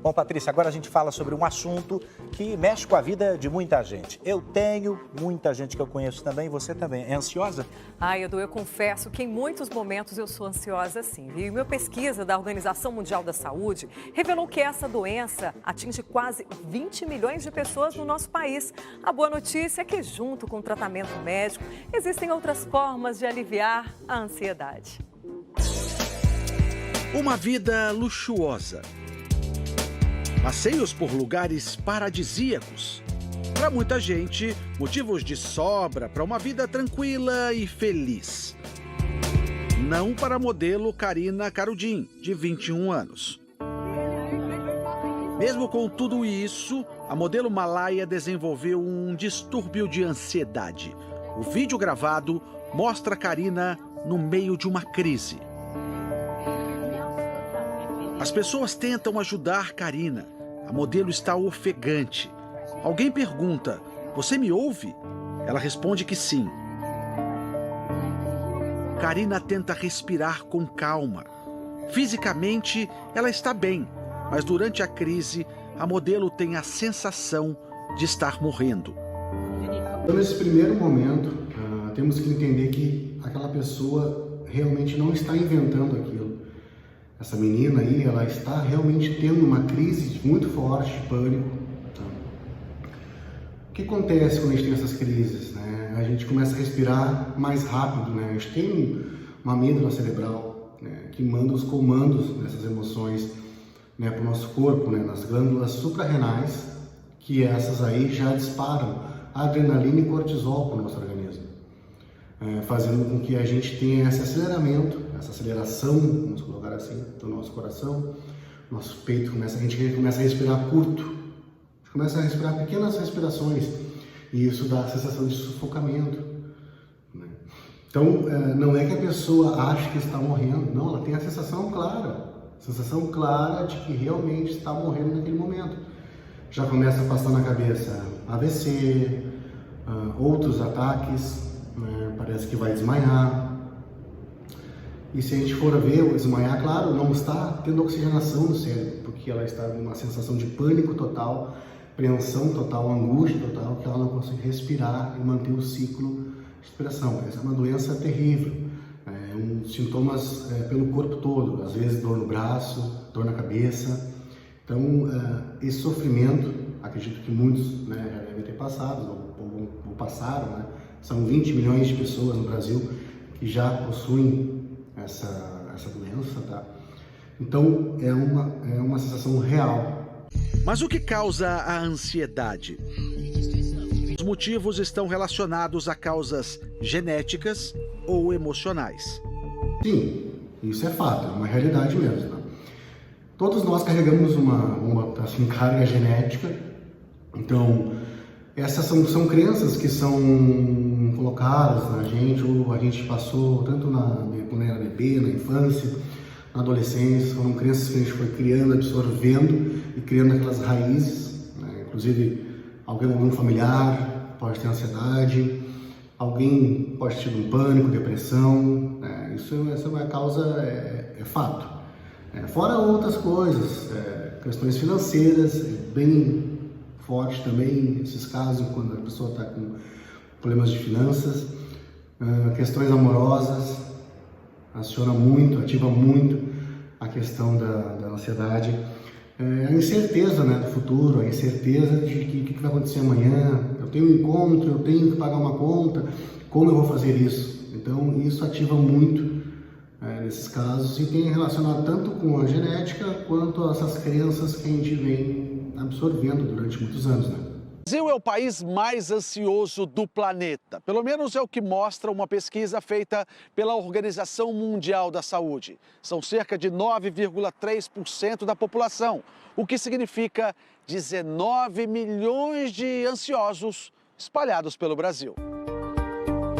Bom, Patrícia, agora a gente fala sobre um assunto que mexe com a vida de muita gente. Eu tenho muita gente que eu conheço também, você também. É ansiosa? Ai, Edu, eu confesso que em muitos momentos eu sou ansiosa sim, viu? E uma pesquisa da Organização Mundial da Saúde revelou que essa doença atinge quase 20 milhões de pessoas no nosso país. A boa notícia é que, junto com o tratamento médico, existem outras formas de aliviar a ansiedade. Uma vida luxuosa. Passeios por lugares paradisíacos. Para muita gente, motivos de sobra para uma vida tranquila e feliz. Não para a modelo Karina Carudin, de 21 anos. Mesmo com tudo isso, a modelo malaia desenvolveu um distúrbio de ansiedade. O vídeo gravado mostra Karina no meio de uma crise. As pessoas tentam ajudar Karina. A modelo está ofegante. Alguém pergunta: "Você me ouve?" Ela responde que sim. Karina tenta respirar com calma. Fisicamente, ela está bem, mas durante a crise, a modelo tem a sensação de estar morrendo. Então, nesse primeiro momento, temos que entender que aquela pessoa realmente não está inventando aquilo. Essa menina aí, ela está realmente tendo uma crise muito forte de pânico. Tá? O que acontece quando a gente tem essas crises? Né? A gente começa a respirar mais rápido, né? A gente tem uma amígdala cerebral, né, que manda os comandos dessas emoções, né, para o nosso corpo, né, nas glândulas suprarrenais, que essas aí já disparam adrenalina e cortisol para o nosso organismo. Fazendo com que a gente tenha esse aceleramento, essa aceleração, vamos colocar assim, do nosso coração, nosso peito a gente começa a respirar curto, a gente começa a respirar pequenas respirações, e isso dá a sensação de sufocamento. Né? Então, não é que a pessoa acha que está morrendo, não, ela tem a sensação clara de que realmente está morrendo naquele momento. Já começa a passar na cabeça AVC, outros ataques, parece que vai desmaiar. E se a gente for ver o desmaiar, claro, não está tendo oxigenação no cérebro, porque ela está numa sensação de pânico total, apreensão total, angústia total, que ela não consegue respirar e manter o ciclo de respiração. Essa é uma doença terrível, sintomas pelo corpo todo, às vezes dor no braço, dor na cabeça. Então, esse sofrimento, acredito que muitos, né, já devem ter passado, ou passaram, né? São 20 milhões de pessoas no Brasil que já possuem essa doença, tá? Então, é uma sensação real. Mas o que causa a ansiedade? Os motivos estão relacionados a causas genéticas ou emocionais. Sim, isso é fato, é uma realidade mesmo. Né? Todos nós carregamos uma carga genética, então essas são crenças que são colocadas na gente, ou a gente passou tanto quando era bebê, na infância, na adolescência, foram crenças que a gente foi criando, absorvendo e criando aquelas raízes, né? Inclusive algum familiar pode ter ansiedade, alguém pode ter um pânico, depressão, né? Essa é uma causa, é fato. Fora outras coisas, questões financeiras, bem forte também, esses casos quando a pessoa está com problemas de finanças, questões amorosas, ativa muito a questão da ansiedade, a incerteza, né, do futuro, a incerteza de que vai acontecer amanhã, eu tenho um encontro, eu tenho que pagar uma conta, como eu vou fazer isso? Então isso ativa muito nesses casos e tem relacionado tanto com a genética quanto a essas crenças que a gente vem absorvendo durante muitos anos, né? O Brasil é o país mais ansioso do planeta. Pelo menos é o que mostra uma pesquisa feita pela Organização Mundial da Saúde. São cerca de 9,3% da população, o que significa 19 milhões de ansiosos espalhados pelo Brasil.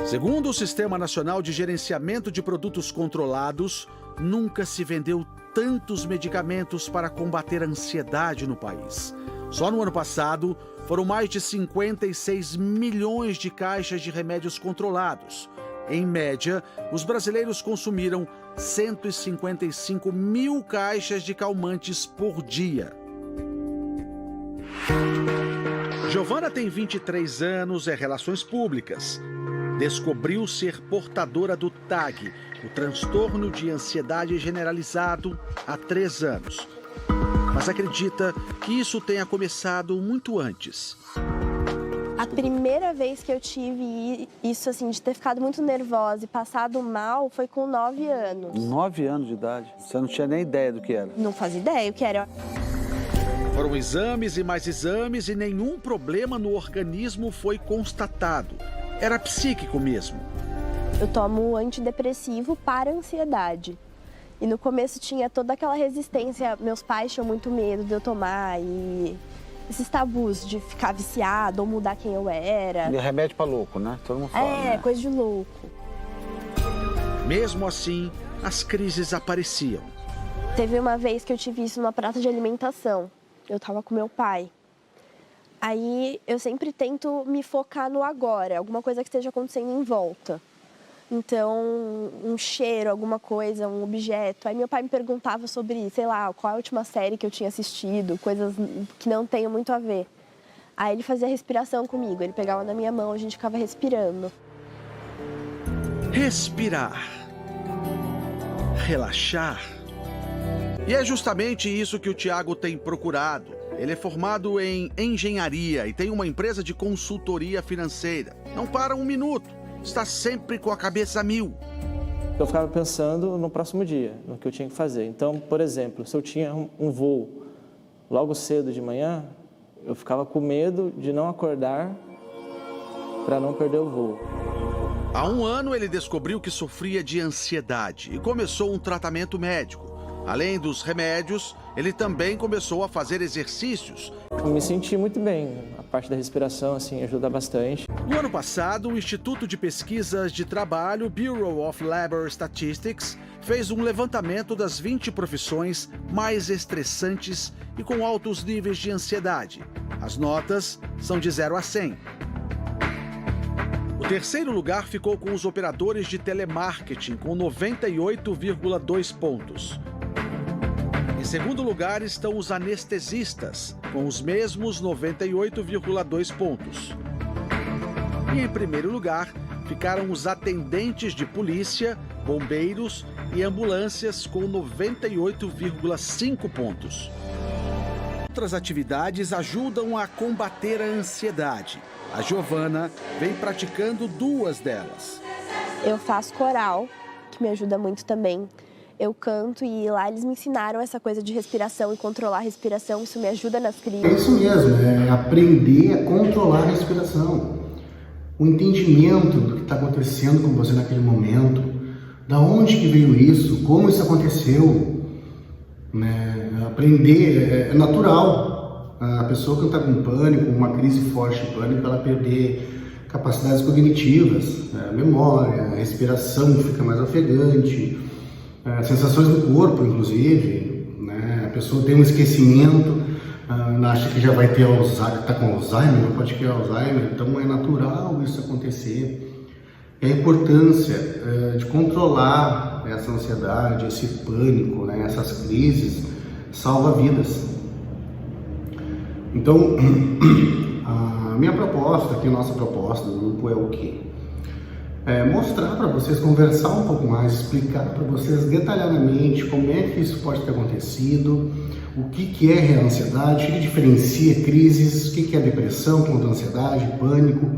Segundo o Sistema Nacional de Gerenciamento de Produtos Controlados, nunca se vendeu tantos medicamentos para combater a ansiedade no país. Só no ano passado, foram mais de 56 milhões de caixas de remédios controlados. Em média, os brasileiros consumiram 155 mil caixas de calmantes por dia. Giovana tem 23 anos, é relações públicas. Descobriu ser portadora do TAG, o transtorno de ansiedade generalizado, há 3 anos. Mas acredita que isso tenha começado muito antes. A primeira vez que eu tive isso, assim, de ter ficado muito nervosa e passado mal, foi com 9 anos. 9 anos de idade? Você não tinha nem ideia do que era? Não fazia ideia o que era. Foram exames e mais exames e nenhum problema no organismo foi constatado. Era psíquico mesmo. Eu tomo antidepressivo para ansiedade. E no começo tinha toda aquela resistência. Meus pais tinham muito medo de eu tomar e esses tabus de ficar viciado ou mudar quem eu era. E remédio pra louco, né? Todo mundo fala, né? Coisa de louco. Mesmo assim, as crises apareciam. Teve uma vez que eu tive isso numa praça de alimentação. Eu tava com meu pai. Aí eu sempre tento me focar no agora, alguma coisa que esteja acontecendo em volta. Então, um cheiro, alguma coisa, um objeto. Aí meu pai me perguntava sobre, sei lá, qual a última série que eu tinha assistido, coisas que não tenham muito a ver. Aí ele fazia respiração comigo, ele pegava na minha mão, a gente ficava respirando. Respirar. Relaxar. E é justamente isso que o Thiago tem procurado. Ele é formado em engenharia e tem uma empresa de consultoria financeira. Não para um minuto. Está sempre com a cabeça a mil. Eu ficava pensando no próximo dia, no que eu tinha que fazer. Então, por exemplo, se eu tinha um voo logo cedo de manhã, eu ficava com medo de não acordar para não perder o voo. Há 1 ano, ele descobriu que sofria de ansiedade e começou um tratamento médico. Além dos remédios, ele também começou a fazer exercícios. Eu me senti muito bem. A parte da respiração, assim, ajuda bastante. No ano passado, o Instituto de Pesquisas de Trabalho, Bureau of Labor Statistics, fez um levantamento das 20 profissões mais estressantes e com altos níveis de ansiedade. As notas são de 0 a 100. O terceiro lugar ficou com os operadores de telemarketing, com 98,2 pontos. Em segundo lugar estão os anestesistas, com os mesmos 98,2 pontos. E em primeiro lugar ficaram os atendentes de polícia, bombeiros e ambulâncias, com 98,5 pontos. Outras atividades ajudam a combater a ansiedade. A Giovana vem praticando 2 delas. Eu faço coral, que me ajuda muito também. Eu canto e lá eles me ensinaram essa coisa de respiração e controlar a respiração. Isso me ajuda nas crises. É isso mesmo, é aprender a controlar a respiração. O entendimento do que está acontecendo com você naquele momento, da onde que veio isso, como isso aconteceu. Né? Aprender é natural. A pessoa que está com pânico, uma crise forte de pânico, ela perder capacidades cognitivas, memória, a respiração fica mais ofegante, sensações do corpo, inclusive, né? A pessoa tem um esquecimento, acha que já vai ter Alzheimer, está com Alzheimer, não pode ter Alzheimer, então é natural isso acontecer. E a importância de controlar essa ansiedade, esse pânico, né? Essas crises, salva vidas. Então, a minha proposta, aqui a nossa proposta do grupo é o quê? Mostrar para vocês, conversar um pouco mais, explicar para vocês detalhadamente como é que isso pode ter acontecido, o que é a ansiedade, o que diferencia crises, o que é depressão contra ansiedade, pânico,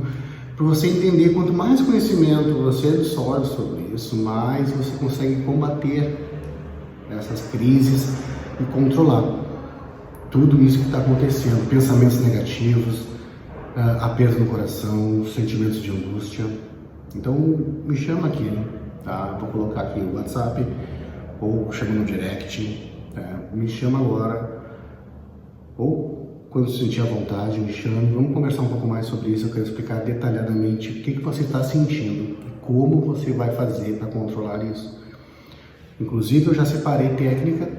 para você entender. Quanto mais conhecimento você absorve sobre isso, mais você consegue combater essas crises e controlar tudo isso que está acontecendo, pensamentos negativos, aperto no coração, sentimentos de angústia. Então me chama aqui, tá? Vou colocar aqui o WhatsApp ou chama no direct, me chama agora ou quando se sentir à vontade, me chame, vamos conversar um pouco mais sobre isso. Eu quero explicar detalhadamente o que você está sentindo, como você vai fazer para controlar isso. Inclusive eu já separei técnica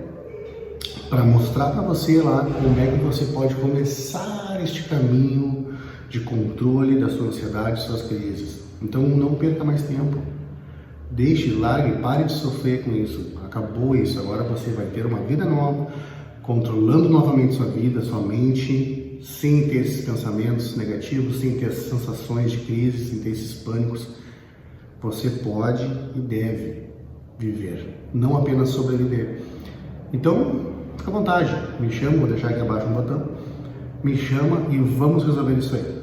para mostrar para você lá como é que você pode começar este caminho de controle da sua ansiedade e suas crises. Então não perca mais tempo, deixe, largue, pare de sofrer com isso, acabou isso, agora você vai ter uma vida nova, controlando novamente sua vida, sua mente, sem ter esses pensamentos negativos, sem ter essas sensações de crise, sem ter esses pânicos. Você pode e deve viver, não apenas sobreviver. Então, fica à vontade, me chama, vou deixar aqui abaixo um botão, me chama e vamos resolver isso aí.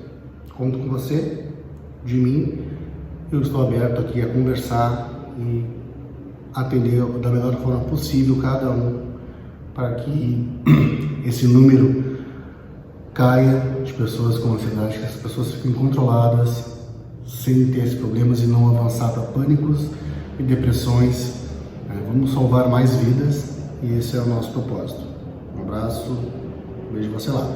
Conto com você, de mim, eu estou aberto aqui a conversar e atender da melhor forma possível cada um, para que esse número caia de pessoas com ansiedade, que as pessoas fiquem controladas, sem ter esses problemas e não avançar para pânicos e depressões. Vamos salvar mais vidas e esse é o nosso propósito. Um abraço, vejo você lá.